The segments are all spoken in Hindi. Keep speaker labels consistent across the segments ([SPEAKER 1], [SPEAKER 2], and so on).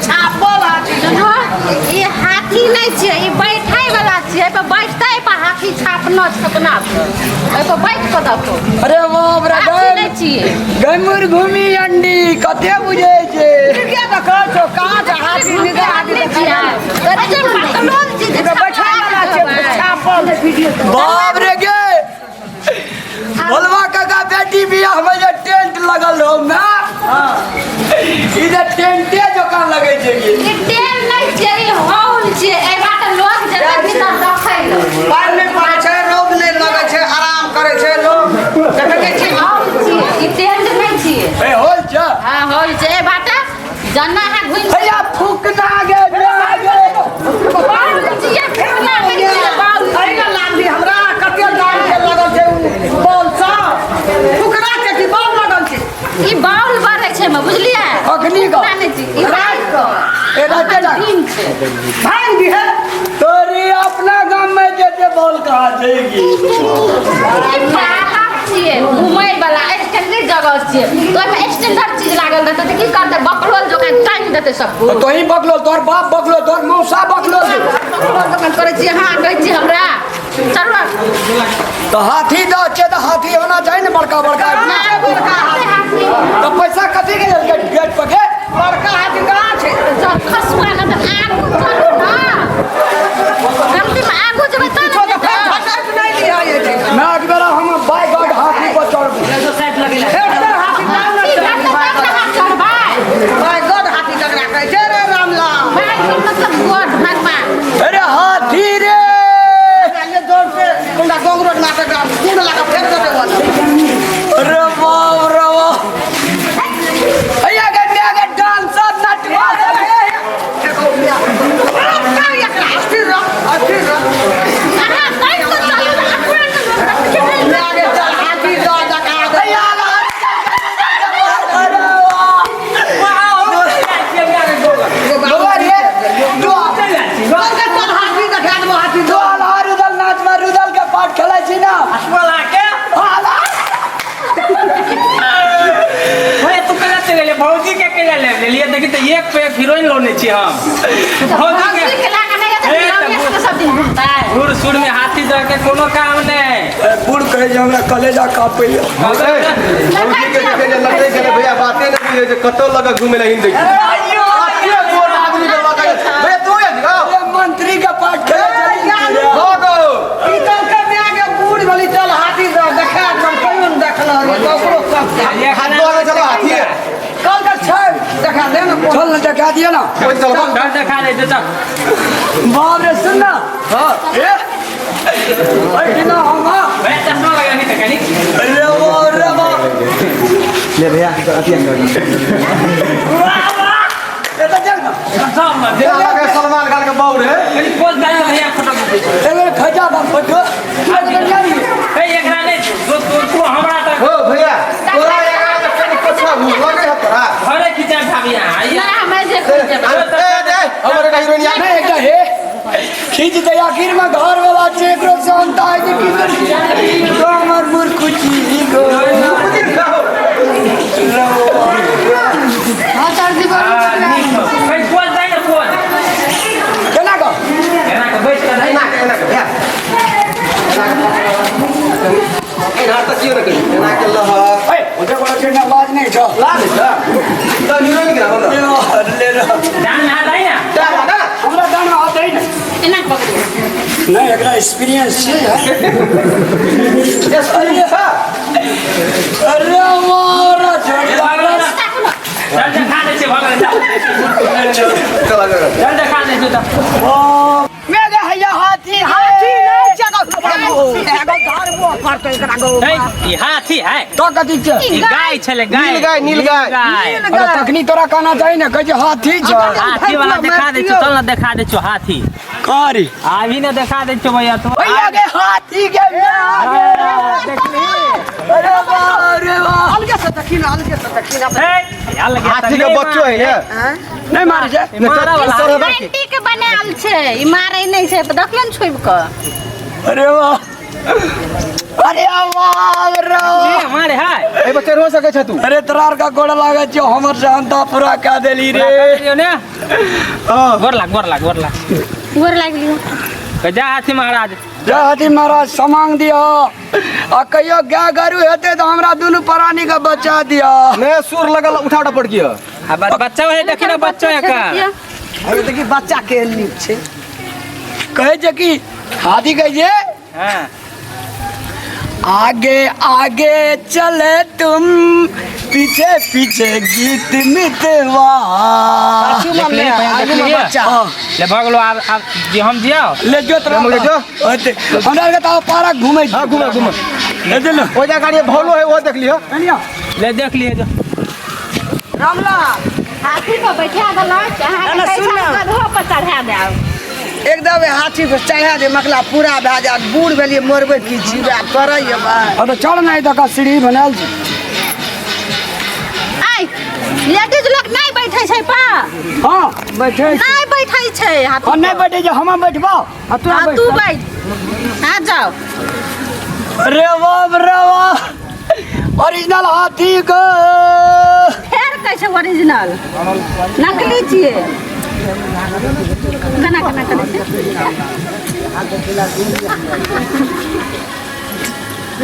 [SPEAKER 1] छापल हाथी
[SPEAKER 2] ये हाथी नहीं छे, ये बैठे वाला छे। पे बैठते पे हाथी छापना छपना ए पे बैठ के देखो।
[SPEAKER 3] अरे बाप रे
[SPEAKER 2] हाथी नहीं छिए।
[SPEAKER 3] गमुर घूमी अंडी कते बुझे छे
[SPEAKER 1] क्या देखो छो कहां से हाथी निगाह
[SPEAKER 2] नहीं छिए। अरे जे पटलोल चीज
[SPEAKER 1] बैठा वाला छे छापल वीडियो
[SPEAKER 3] बाप रे गे बोलवा काका बेटी बियाह में जे टेंट लगल हो ना इधर टेंटे दुकान लगे छे
[SPEAKER 2] ये टेल नहीं छे, ये हॉल छे। ए बात लोग जगह भीतर रखै लो।
[SPEAKER 1] पार में पड़े छे, रोग नहीं लगे छे, आराम करे छे लोग। देखे छे
[SPEAKER 2] हॉल छे, ये टेंट नहीं छे।
[SPEAKER 3] ए होल छ
[SPEAKER 2] हां हॉल छे। ए बात जना है घुम
[SPEAKER 3] भैया फूकना गे आगे
[SPEAKER 2] बाल छिए, फेंकना नहीं छे बाल।
[SPEAKER 1] अरे ना लांडी हमरा कते दाम के लगल छे बॉल सा फुकरा के की बॉल लगल छे
[SPEAKER 2] ई बाउल बारे छे में बुझलिए।
[SPEAKER 3] अखनी का
[SPEAKER 2] नहीं छी, ई रात को
[SPEAKER 3] ए राते जा
[SPEAKER 2] दिन छे।
[SPEAKER 1] भांग दी है
[SPEAKER 3] तोरी अपना गांव में जेते बोल कहा देगी
[SPEAKER 2] घुमय वाला स्टैंडर्ड जगह छे। तो में स्टैंडर्ड चीज लागल रहते त की करते बकलोल दुकान टाइम देते सबको।
[SPEAKER 3] तो ही बकलो तोर बाप बकलो तोर मौसा बकलो
[SPEAKER 2] बकलोल दुकान करे छी। हां कहै छी हमरा चलवा
[SPEAKER 3] तो हाथी दो छे तो हाथी होना चाहिए ना बड़का बड़का
[SPEAKER 2] हाथी
[SPEAKER 3] तो पैसा कथी के लेल गेट पर के
[SPEAKER 1] बड़का हाथी कहां छे
[SPEAKER 2] जब खसुआ न त आगू चलू ना। गलती में आगू जब त
[SPEAKER 1] फटक नहीं लिया ये छे
[SPEAKER 3] मैं एक बेरा हम बाय गॉड हाथी पर चढ़
[SPEAKER 1] हेडर हाथी नाम ना
[SPEAKER 2] चढ़बाई
[SPEAKER 1] भाई गॉड हाथी टकरा के छे रे रामलाल
[SPEAKER 2] मतलब गोड भगवान।
[SPEAKER 3] अरे हाथी रे
[SPEAKER 1] ये जोर से कुंडा गोंगरोड नाटक कुंड लगा फेंक देते वाला
[SPEAKER 3] अरे बाप रे बाप भैया के डांसर नटवा
[SPEAKER 1] अस्थिर रह
[SPEAKER 2] हां कहीं तो चलू ना।
[SPEAKER 1] आगे चल हाथी दो जका
[SPEAKER 3] भैया अरे वाह रे दो
[SPEAKER 1] चल हाथी दिखा दो हाथी
[SPEAKER 3] दो रुदल नाच में रुदल के पाठ खेलै छी ना
[SPEAKER 1] बोला के
[SPEAKER 3] हाला
[SPEAKER 4] तू कला चले ले भौजी के ले लिए देखी तो एक पे एक हीरोइन लोने छी हम भौजी के
[SPEAKER 2] सब दिन घूमता है।
[SPEAKER 4] सुर सुर में हाथी दे के कोनो काम नहीं
[SPEAKER 3] बुढ़ कहे जे हमरा कलेजा कापे
[SPEAKER 5] भौजी के देखे जे लड़े के भैया बातें नहीं बुझे जे कतो लगा घूमे ला हिंदी आके बोल आदमी के लगा भैया तू ये दिखाओ
[SPEAKER 3] मंत्री का पाठ खेले
[SPEAKER 5] भागो
[SPEAKER 1] पीतल के में आगे बूढ़ वाली चल हाथी दो देखा हम कहियो न देखला रे ककरो सब
[SPEAKER 5] हाथ दो आगे चलो हाथी है
[SPEAKER 1] कल का छै देखा दे ना
[SPEAKER 3] चल ना दिखा दिया ना
[SPEAKER 5] कोई चल
[SPEAKER 4] डर दिखा दे तो
[SPEAKER 3] बाप रे सुन ना हां ए ना हम
[SPEAKER 4] मैं चश्मा लगा नहीं तकनी
[SPEAKER 3] अरे वाह
[SPEAKER 5] ले भैया अति अंदर
[SPEAKER 3] ये तो चल ना
[SPEAKER 4] सब मत
[SPEAKER 5] ये लगा सलमान खान का बाऊ रे
[SPEAKER 4] खाली पोज दे भैया फोटो
[SPEAKER 3] एगो खजा बम फोटो आज कर जानी
[SPEAKER 4] ए एकरा नहीं तू हमरा तक
[SPEAKER 5] ओ भैया तोरा एकरा तक कुछ लगे है तोरा
[SPEAKER 4] घरे खिचा भाभी
[SPEAKER 2] ना
[SPEAKER 4] आइए
[SPEAKER 2] हमें जे
[SPEAKER 5] ए दे हमरे का हीरोइन यार
[SPEAKER 3] नहीं एकटा हे खींच दे आखिर में घर वाला चेकरो से अंता है कि तो हमर मुर्खुची गो हां चार दी बार
[SPEAKER 4] भाई पोज दे ना पोज
[SPEAKER 3] केना को
[SPEAKER 4] एना के बैठ के
[SPEAKER 5] ना भैया ए ना तो क्यों रखी ना के लह
[SPEAKER 3] ए ओजे कोला के आवाज नहीं छ
[SPEAKER 5] ला दे तो हीरोइन के ना
[SPEAKER 3] ले रे
[SPEAKER 4] जान ना दाई ना
[SPEAKER 5] ना
[SPEAKER 3] हमरा गाना आते ही नहीं
[SPEAKER 2] एना पकड़ो।
[SPEAKER 3] नहीं एकरा एक्सपीरियंस छे अरे मारा छोटा
[SPEAKER 4] चल दिखा दे छे भगवान
[SPEAKER 5] चला जा
[SPEAKER 4] चल दिखा दे तू तो
[SPEAKER 3] मेगा हैया हाथी
[SPEAKER 1] हाथी नहीं जगह एगो घर वो करते एकरा गो
[SPEAKER 4] ए ई हाथी है
[SPEAKER 3] तो कथी छे
[SPEAKER 4] ई गाय छले गाय
[SPEAKER 5] नील गाय
[SPEAKER 3] अरे तखनी तोरा कहना चाहिए ना कहे हाथी छ
[SPEAKER 4] हाथी वाला दिखा दे चल ना दिखा दे हाथी
[SPEAKER 3] कारी
[SPEAKER 4] अभी ना दिखा दे भैया तो
[SPEAKER 3] भैया के हाथी के अरे वाह
[SPEAKER 1] अलगे से तकिन
[SPEAKER 5] हाथी के बच्चो है ना
[SPEAKER 3] नहीं मारे छे
[SPEAKER 4] मारा वाला
[SPEAKER 2] आंटी के बनाल छे, ई मारै नहीं छे, देखलन छुब के।
[SPEAKER 3] अरे वाह अरे वाह रो
[SPEAKER 4] हमारे हाय
[SPEAKER 5] ए बच्चे रो सके छ तू
[SPEAKER 3] अरे तरार का गोड़ लागे जो हमर जानता पूरा क्या देली रे
[SPEAKER 4] गोर लाग
[SPEAKER 2] गोर लागली
[SPEAKER 4] जा हाथी महाराज
[SPEAKER 3] जहादी महाराज समांग दिया आ कहियो क्या गरु हेते तो हमरा दोनों प्राणी का बचा दिया
[SPEAKER 5] ने सुर लगल उठा पड़ गया
[SPEAKER 4] बच्चा है देखी ना बच्चा है का
[SPEAKER 1] अरे देखी बच्चा के नीक छे
[SPEAKER 3] कहे जे कि हाथी कहिए
[SPEAKER 4] हां
[SPEAKER 3] आगे आगे चले तुम पीछे पीछे गीत मितवा
[SPEAKER 1] बच्चा
[SPEAKER 4] ले भगलो अब जे हम जियाओ
[SPEAKER 3] ले जो तरह
[SPEAKER 5] ले जो।
[SPEAKER 3] हमरा के तो पार्क घूमे
[SPEAKER 5] हां घूमे
[SPEAKER 3] ले दे लो
[SPEAKER 5] ओ जा गाड़ी भौलो है वो देख लियो
[SPEAKER 4] ले देख लिए जो
[SPEAKER 1] रामला
[SPEAKER 2] हाथी पर बैठा देला चाहे
[SPEAKER 1] ना, सुन ना।
[SPEAKER 2] गधो पर चढ़ा दे
[SPEAKER 1] एकदम हाथी पे चढ़ा दे मकला पूरा भए जात बूढ़ भेलिए मरबै की जीवा करैए भाई
[SPEAKER 3] अब तो चढ़ नहीं तो का सीढ़ी बनाल छी
[SPEAKER 2] आई लेडीज लोग नहीं बैठे छै पा
[SPEAKER 3] हां बैठे
[SPEAKER 2] नहीं बैठे छै हाथी
[SPEAKER 3] और नहीं बैठे जो हम बैठबा आ तू
[SPEAKER 2] हाँ, तू बैठ हाँ जाओ
[SPEAKER 3] रे वाह ओरिजिनल हाथी को
[SPEAKER 2] फेर कैसे ओरिजिनल नकली छिए कना करे छै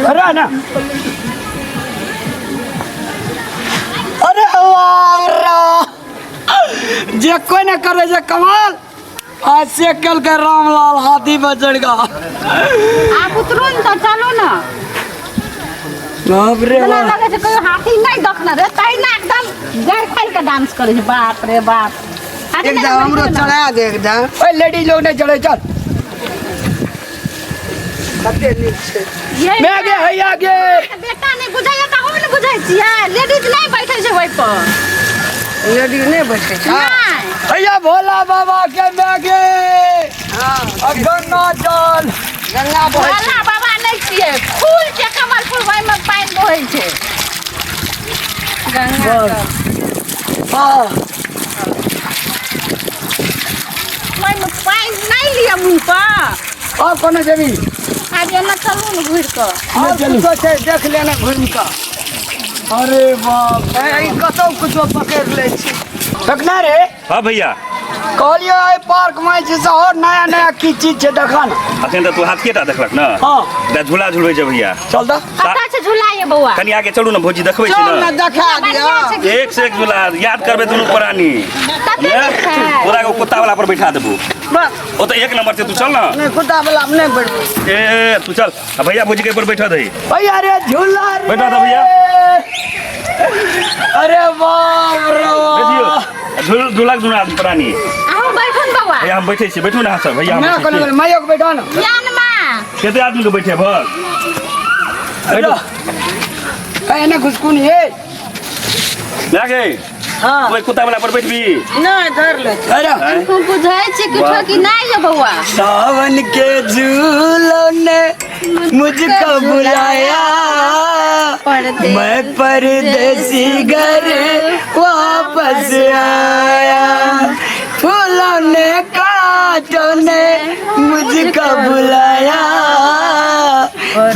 [SPEAKER 3] अरे ना अरे वाह जे कोई न करे जे कमाल आज से कल के रामलाल हाथी पर चढ़ गया
[SPEAKER 2] आप उतरो न तो चलो ना
[SPEAKER 3] बाप रे
[SPEAKER 2] इतना
[SPEAKER 3] बाप
[SPEAKER 2] लगे छै कोई हाथी नहीं देखना रे तै ना एकदम गड़ खाई के डांस करे छै बाप रे बाप हाथी नहीं
[SPEAKER 1] एकदम हमरो
[SPEAKER 2] बैठे ना।
[SPEAKER 1] चढ़ा दे एकदम
[SPEAKER 3] ओए लेडीज लोग ने चढ़े चल
[SPEAKER 1] कते नीक छै
[SPEAKER 2] ये
[SPEAKER 3] मैं आगे है आगे
[SPEAKER 2] बेटा नहीं बुझाइए तो हम नहीं बुझाइ छियै लेडीज नहीं बैठे छै ओइ पर
[SPEAKER 1] लेडी नहीं बैठे छै
[SPEAKER 2] नहीं
[SPEAKER 3] भैया भोला बाबा के मैं आगे हां गंगा जल
[SPEAKER 1] गंगा बहै छै
[SPEAKER 2] भोला बाबा नहीं छियै फूल के कमल फूल ओइ में पानी बहै छै गंगा जल
[SPEAKER 3] हां
[SPEAKER 2] ओइ में पानी नहीं लिया मुंह पर
[SPEAKER 3] और कोनो जेबी
[SPEAKER 2] आज एना चलू न घुर के
[SPEAKER 1] और कुछो छै देख लेना घुम के
[SPEAKER 3] अरे बाप
[SPEAKER 1] ई कतौ कुछो पकड़ ले छी
[SPEAKER 3] देखना रे
[SPEAKER 6] हाँ भैया
[SPEAKER 3] कहलियो आई पार्क में जे से और नया नया की चीज छै देखन
[SPEAKER 6] अखन तो तू हाथ केटा देखलक ना
[SPEAKER 3] हाँ
[SPEAKER 6] दा झूला झुलबै छै भैया
[SPEAKER 3] चल दा
[SPEAKER 2] कतऽ से झुलाइए बौआ
[SPEAKER 6] कनी आगे चलू ना भौजी देखबै छै
[SPEAKER 1] चल
[SPEAKER 6] ना
[SPEAKER 1] ना देखा दिया
[SPEAKER 6] एक से एक झूला याद करबे दुनू प्राणी
[SPEAKER 2] कतऽ छै
[SPEAKER 6] तोरा को कुत्ता वाला पर बैठा देबू
[SPEAKER 1] बस
[SPEAKER 6] ओ तो एक नंबर से तू चल ना
[SPEAKER 1] नहीं कुत्ता वाला में नहीं बैठ
[SPEAKER 6] ए तू चल अब भैया भौजी के ऊपर बैठा दे
[SPEAKER 3] भैया रे झूला रे
[SPEAKER 6] बैठा दो भैया।
[SPEAKER 3] अरे बाप रे
[SPEAKER 6] बैठियो झूला झूला प्राणी
[SPEAKER 2] आओ बैठन बौआ
[SPEAKER 6] भैया हम बैठे छी बैठू ना सब भैया हम
[SPEAKER 3] मैं
[SPEAKER 6] बैठे
[SPEAKER 3] कोनो
[SPEAKER 6] छी।
[SPEAKER 3] माइयो के बैठा ना
[SPEAKER 2] ज्ञान मां
[SPEAKER 6] कते आदमी के बैठे भर बैठो
[SPEAKER 3] ए ना घुसकुनी है
[SPEAKER 6] लागे
[SPEAKER 1] हां
[SPEAKER 6] ओए कुत्ता वाला पर बैठबी
[SPEAKER 1] नहीं धर ले
[SPEAKER 3] अरे
[SPEAKER 6] हैं?
[SPEAKER 2] तू बुझाइ छै किछो कि नहीं ये बौआ
[SPEAKER 3] सावन के झूलों ने मुझको बुलाया
[SPEAKER 2] परदेसी
[SPEAKER 3] मैं परदेसी घर वापस आया फूलों ने कांटों ने मुझको बुलाया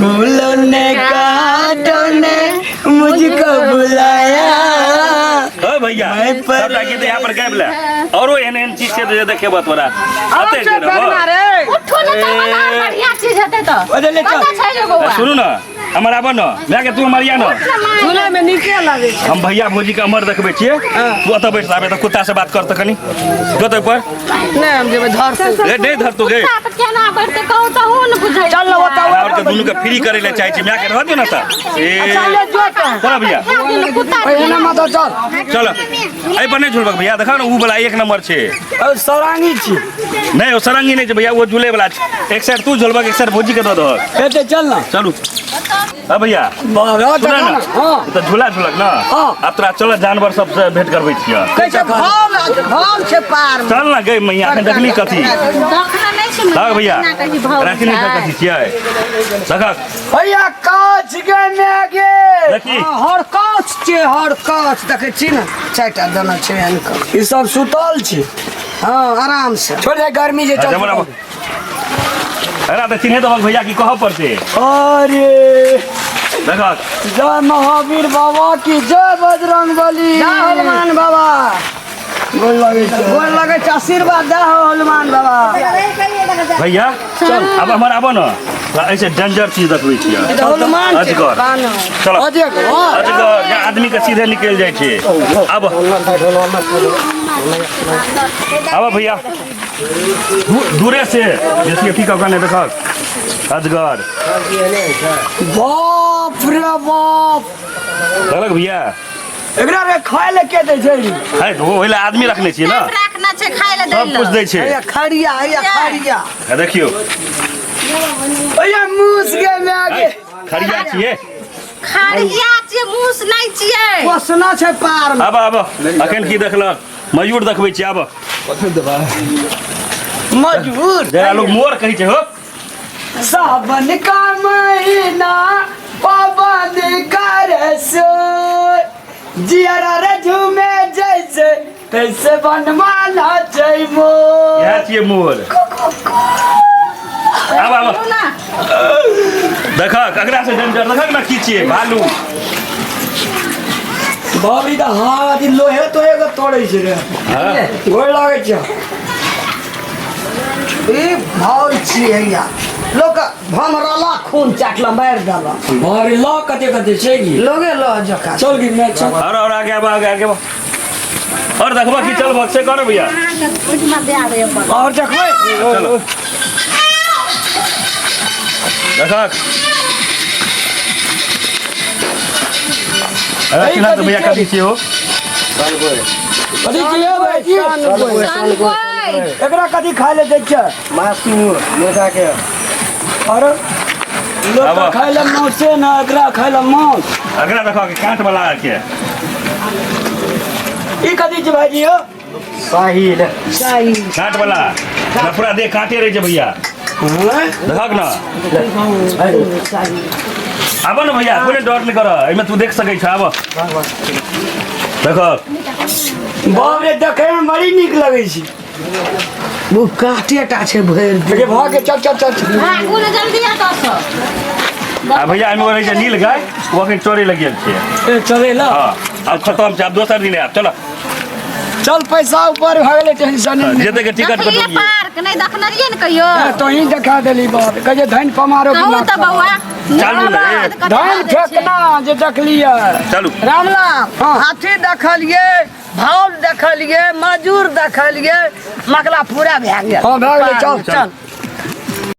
[SPEAKER 3] फूलों ने कांटों ने मुझको बुलाया
[SPEAKER 6] ओ भैया
[SPEAKER 3] मैं पर-
[SPEAKER 6] सबटा गीत यहाँ पर गाबि ले औरो एहन एहन चीज छै जे देखेबो तोरा
[SPEAKER 1] अब
[SPEAKER 6] अते
[SPEAKER 1] से
[SPEAKER 6] जे रहबो।
[SPEAKER 1] देखना रे
[SPEAKER 2] उठो न तो बना बढ़िया चीज हेतै तो
[SPEAKER 3] ओदे ले चल।
[SPEAKER 2] कतऽ छै ये बौआ
[SPEAKER 6] सुनू ना हमर आबो ना मैं के तू हमर या ना
[SPEAKER 1] सुने में नीके लागे छै
[SPEAKER 6] हम भैया भौजी के अमर देखबै छियै तू अतऽ बैठ आबे तऽ कुत्ता से बात कर तऽ कनी जो तो पर
[SPEAKER 1] नहीं हम जेबै धर से
[SPEAKER 6] ए नहीं धर तू गे
[SPEAKER 2] कुत्ता पर केना बैठते कहू तऽ हूँ न बुझाइ
[SPEAKER 1] चल ना बताओ
[SPEAKER 6] और के दुनू के फ्री करे ले चाहे छी मैं के रह दियो ना त ए
[SPEAKER 1] चले जो तो
[SPEAKER 6] चल भैया
[SPEAKER 2] कुत्ता
[SPEAKER 3] ओए ना माता चल
[SPEAKER 6] चल एहि पर नहीं झुलबक भैया देखा ना ऊ वाला एक नंबर छै
[SPEAKER 3] और सरांगी छी
[SPEAKER 6] नहीं ओ सरंगी नहीं छै भैया वो झूले वाला छै एक साइड तू झुलबक एक साइड भौजी के दऽ दहक
[SPEAKER 3] कहते चल ना
[SPEAKER 6] चलू अब भैया
[SPEAKER 3] बाबा
[SPEAKER 6] सुना ना
[SPEAKER 3] हाँ
[SPEAKER 6] तो झूला झुलक ना
[SPEAKER 3] हाँ।
[SPEAKER 6] अब तोरा चल जानवर सब से भेंट करबै छियै
[SPEAKER 1] कैसे भाव छै पार में
[SPEAKER 6] चल ना गई मैया अखन देखली कथी
[SPEAKER 2] देखना नहीं सुन
[SPEAKER 6] हाँ भैया राखी नहीं कर कथी छियै देखक
[SPEAKER 3] भैया कांच के में आगे
[SPEAKER 6] देखी
[SPEAKER 1] हर काच छै हर काच देखे छी ना चारिटा दाना छै इनका
[SPEAKER 3] ई सब सुतल छी
[SPEAKER 1] हाँ आराम से
[SPEAKER 3] छोड़ दे गर्मी जे चल
[SPEAKER 6] जमरा अरे तो चिन्हे तो भैया की कह पड़ते
[SPEAKER 3] अरे
[SPEAKER 6] देखा
[SPEAKER 3] जय महावीर बाबा की जय बजरंग बली
[SPEAKER 1] जय हनुमान बाबा
[SPEAKER 3] गोर लगे छै।
[SPEAKER 1] गोर लगे छै, आशीर्वाद दे हो हनुमान बाबा।
[SPEAKER 6] भैया चल अब हमारा आबो ना ऐसे डेंजर चीज देखबै छियै
[SPEAKER 1] हनुमान छै,
[SPEAKER 6] अजगर
[SPEAKER 1] कान।
[SPEAKER 6] चलो
[SPEAKER 3] अजगर
[SPEAKER 6] अजगर जे आदमी के सीधे निकल जाए छे अब भैया दूरे से जैसे ठीक होगा नहीं देखा अजगर
[SPEAKER 3] बाप रे बाप
[SPEAKER 6] लगल भैया
[SPEAKER 3] एकरा रे खाय ले के दै छै
[SPEAKER 6] है तो ओइला आदमी रखने छियै ना
[SPEAKER 2] रखना छै खाय ले
[SPEAKER 6] सब कुछ दै छै
[SPEAKER 1] हैया खड़िया खड़िया
[SPEAKER 6] है देखियो
[SPEAKER 3] ओया मूस के में आगे
[SPEAKER 6] खड़िया छियै
[SPEAKER 2] खड़िया छियै मूस नहीं छियै
[SPEAKER 1] पोसना छै पार में।
[SPEAKER 6] अब अखन की देखलक मयूर देखबै छियै अब
[SPEAKER 3] मजूर
[SPEAKER 6] जरा लोग मोर कहै छै हो
[SPEAKER 3] सावन का महीना पवन करे सो जियरा रे झूमे जैसे तैसे बनवाना छै मोर
[SPEAKER 6] इएह छियै मोर अब देखक ककरा से डेंजर देखक ना की छियै भालू
[SPEAKER 3] बाबी दा हाथ लोहे तो एगो तोड़ै छै रे
[SPEAKER 6] हाँ।
[SPEAKER 3] गोर लागै छै
[SPEAKER 1] ई भाव छियै हैया लोक भमरला खून चाटला मारि देला
[SPEAKER 3] भारी ला कते कते छै की
[SPEAKER 1] लोगे लो जका
[SPEAKER 3] चल की मैं चल
[SPEAKER 6] और आगे अब आगे और देखबा की चल भक्से कर भैया
[SPEAKER 3] और देखबै
[SPEAKER 6] चलो देखक अरे चिन्ह तो भैया कथी छियै हो
[SPEAKER 3] कथी छियै भाईजी एकरा कथी खाय ले दै छै
[SPEAKER 5] मासू मेधा के
[SPEAKER 3] और लोग
[SPEAKER 6] आबो।
[SPEAKER 3] खाय ले मौसे ना एकरा खाय ले मौस
[SPEAKER 6] अगला देखो कि कांट वाला के
[SPEAKER 3] ई कथी छै भाईजी हो
[SPEAKER 5] साहिल
[SPEAKER 1] सही
[SPEAKER 6] कांट वाला ना पूरा देह काटे रहे छै भैया देखक ना आबो ना भैया कोई डर नहीं कर एमे तू देख सकै छ आबो देखक
[SPEAKER 3] बाप रे देखे में बड़ी नीक लगे छै
[SPEAKER 1] वो काटेटा छै भरि दिन
[SPEAKER 3] देखे भागे चल चल चल
[SPEAKER 2] भागू ने जल्दी आ दस
[SPEAKER 6] आ भैया एमे रहे छै नील गाय वो अखन चोरी लग गेल छै
[SPEAKER 3] ए चले ला
[SPEAKER 6] हां अब खत्म छै अब दोसर दिन आब चलो
[SPEAKER 3] चल पैसा ऊपर भए गेलै टेंशन नहीं
[SPEAKER 6] जेते के टिकट
[SPEAKER 2] देखलिए
[SPEAKER 6] कटौलिए
[SPEAKER 2] पार्क नहीं देखने रहिए ने कहियो
[SPEAKER 3] तो ही देखा देली बात कहे धन पमारो
[SPEAKER 2] कहू तो बउआ
[SPEAKER 6] चालू ने, ए।
[SPEAKER 3] धन फेंकना जे देखलिए
[SPEAKER 6] चलू
[SPEAKER 1] रामलाल हाथी देखलिए भाव देखलिए मजूर देखलिए मकला पूरा भए गेल
[SPEAKER 3] हाँ, भए गेलै, चल,
[SPEAKER 1] चल